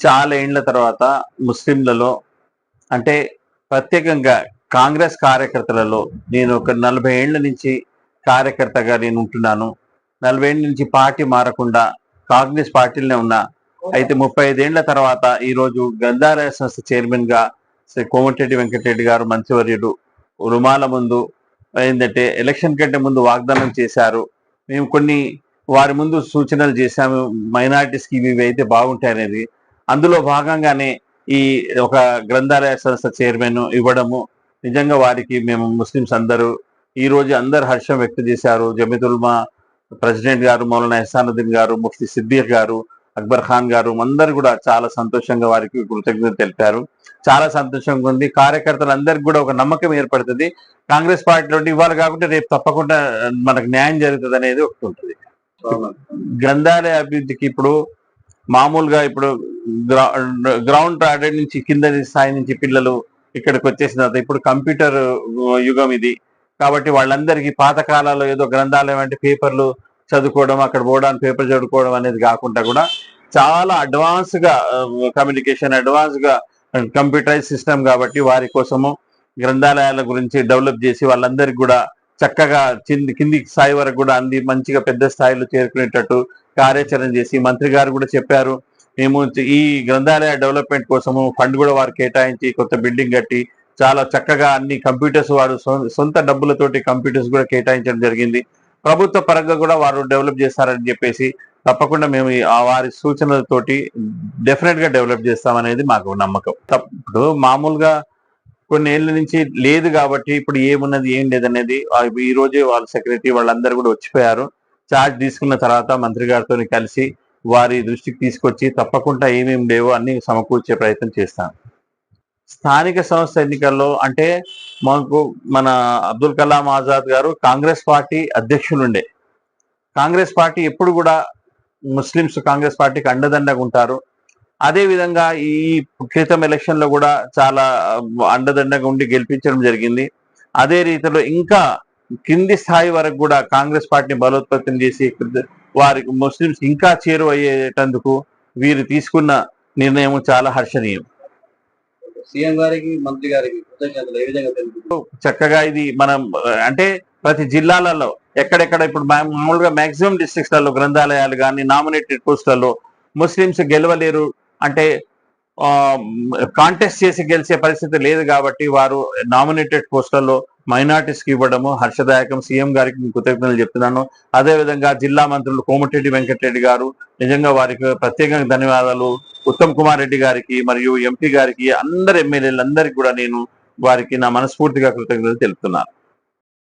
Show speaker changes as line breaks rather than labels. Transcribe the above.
చాలా ఏండ్ల తర్వాత ముస్లింలలో అంటే ప్రత్యేకంగా కాంగ్రెస్ కార్యకర్తలలో నేను ఒక 40 ఏళ్ల నుంచి కార్యకర్తగా నేను ఉంటున్నాను. 40 ఏళ్ల నుంచి పార్టీ మారకుండా కాంగ్రెస్ పార్టీలోనే ఉన్నా. అయితే 35 ఏళ్ల తర్వాత ఈరోజు గ్రంథాలయ సంస్థ చైర్మన్ గా శ్రీ కోమటిరెడ్డి వెంకటరెడ్డి గారు మంత్రివర్యులు రుమాల ముందు ఏంటంటే ఎలక్షన్ కంటే ముందు వాగ్దానం చేశారు. మేము కొన్ని వారి ముందు సూచనలు చేశాము. మైనారిటీస్కి ఇవి అయితే బాగుంటాయనేది. అందులో భాగంగానే ఈ ఒక గ్రంథాలయ సంస్థ చైర్మన్ ఇవ్వడము నిజంగా వారికి మేము ముస్లిమ్స్ అందరూ ఈ రోజు అందరు హర్షం వ్యక్తం చేశారు. జమీతుల్మా ప్రెసిడెంట్ గారు మౌలానా ఎహ్సానుద్దీన్ గారు, ముఫ్తీ సిద్దిక్ గారు, అక్బర్ ఖాన్ గారు అందరు కూడా చాలా సంతోషంగా వారికి కృతజ్ఞతలు తెలిపారు. చాలా సంతోషంగా ఉంది. కార్యకర్తలందరికీ కూడా ఒక నమ్మకం ఏర్పడుతుంది. కాంగ్రెస్ పార్టీలో ఇవాళ కాకుండా రేపు తప్పకుండా మనకు న్యాయం జరుగుతుంది అనేది ఒకటి ఉంటుంది. గ్రంథాలయ అభివృద్ధికి ఇప్పుడు మామూలుగా ఇప్పుడు గ్రౌండ్ ఆర్డర్ నుంచి కింద స్థాయి నుంచి పిల్లలు ఇక్కడికి వచ్చేసిన తర్వాత ఇప్పుడు కంప్యూటర్ యుగం ఇది కాబట్టి వాళ్ళందరికీ పాత కాలాల్లో ఏదో గ్రంథాలయం అంటే పేపర్లు చదువుకోవడం, అక్కడ పోవడానికి పేపర్ చదువుకోవడం అనేది కాకుండా కూడా చాలా అడ్వాన్స్ గా కమ్యూనికేషన్ అడ్వాన్స్ గా కంప్యూటరైజ్ సిస్టమ్ కాబట్టి వారి కోసము గ్రంథాలయాల గురించి డెవలప్ చేసి వాళ్ళందరికీ కూడా చక్కగా కింది స్థాయి వరకు కూడా అంది మంచిగా పెద్ద స్థాయిలో చేరుకునేటట్టు కార్యాచరణ చేసి మంత్రి గారు కూడా చెప్పారు. మేము ఈ గ్రంథాలయ డెవలప్మెంట్ కోసము ఫండ్ కూడా వారు కేటాయించి కొత్త బిల్డింగ్ కట్టి చాలా చక్కగా అన్ని కంప్యూటర్స్ వారు సొంత డబ్బులతోటి కంప్యూటర్స్ కూడా కేటాయించడం జరిగింది. ప్రభుత్వ పరంగా కూడా వారు డెవలప్ చేస్తారని చెప్పేసి తప్పకుండా మేము వారి సూచనలతోటి డెఫినెట్ గా డెవలప్ చేస్తామనేది మాకు నమ్మకం. ఇప్పుడు మామూలుగా కొన్ని ఏళ్ళ నుంచి లేదు కాబట్టి ఇప్పుడు ఏమున్నది ఏం లేదనేది ఈ రోజే వాళ్ళ సెక్రటరీ వాళ్ళందరూ కూడా వచ్చిపోయారు. చార్జ్ తీసుకున్న తర్వాత మంత్రి గారితో కలిసి వారి దృష్టికి తీసుకొచ్చి తప్పకుండా ఏమేమి లేవో అన్ని సమకూర్చే ప్రయత్నం చేస్తాను. స్థానిక సంస్థ ఎన్నికల్లో అంటే మాకు మన అబ్దుల్ కలాం ఆజాద్ గారు కాంగ్రెస్ పార్టీ అధ్యక్షులుండే. కాంగ్రెస్ పార్టీ ఎప్పుడు కూడా ముస్లింస్ కాంగ్రెస్ పార్టీకి అండదండగా ఉంటారు. అదే విధంగా ఈ క్రితం ఎలక్షన్ లో కూడా చాలా అండదండగా ఉండి గెలిపించడం జరిగింది. అదే రీతిలో ఇంకా కింది స్థాయి వరకు కూడా కాంగ్రెస్ పార్టీని బలోత్పత్తం చేసి వారికి ముస్లింస్ ఇంకా చేరువయ్యేటందుకు వీరు తీసుకున్న నిర్ణయం చాలా హర్షణీయం.
సీఎం గారికి మంత్రి గారికి కృతజ్ఞతలు ఏ విధంగా తెలుపు?
చక్కగా ఇది మనం అంటే ప్రతి జిల్లాలలో ఎక్కడెక్కడ ఇప్పుడు మామూలుగా మాక్సిమం డిస్ట్రిక్ట్స్ లలో గ్రంథాలయాలు కానీ నామినేటెడ్ పోస్టులలో ముస్లింస్ గెలవలేరు అంటే కాంటెస్ట్ చేసి గెలిచే పరిస్థితి లేదు కాబట్టి వారు నామినేటెడ్ పోస్టులలో మైనార్టీస్ కి ఇవ్వడము హర్షదాయకం. సీఎం గారికి కృతజ్ఞతలు చెప్తున్నాను. అదేవిధంగా జిల్లా మంత్రులు కోమటిరెడ్డి వెంకటరెడ్డి గారు నిజంగా వారికి ప్రత్యేకంగా ధన్యవాదాలు. ఉత్తమ్ కుమార్ రెడ్డి గారికి మరియు ఎంపీ గారికి అందరు ఎమ్మెల్యేలందరికీ కూడా నేను వారికి నా మనస్ఫూర్తిగా కృతజ్ఞతలు తెలుపుతున్నాను.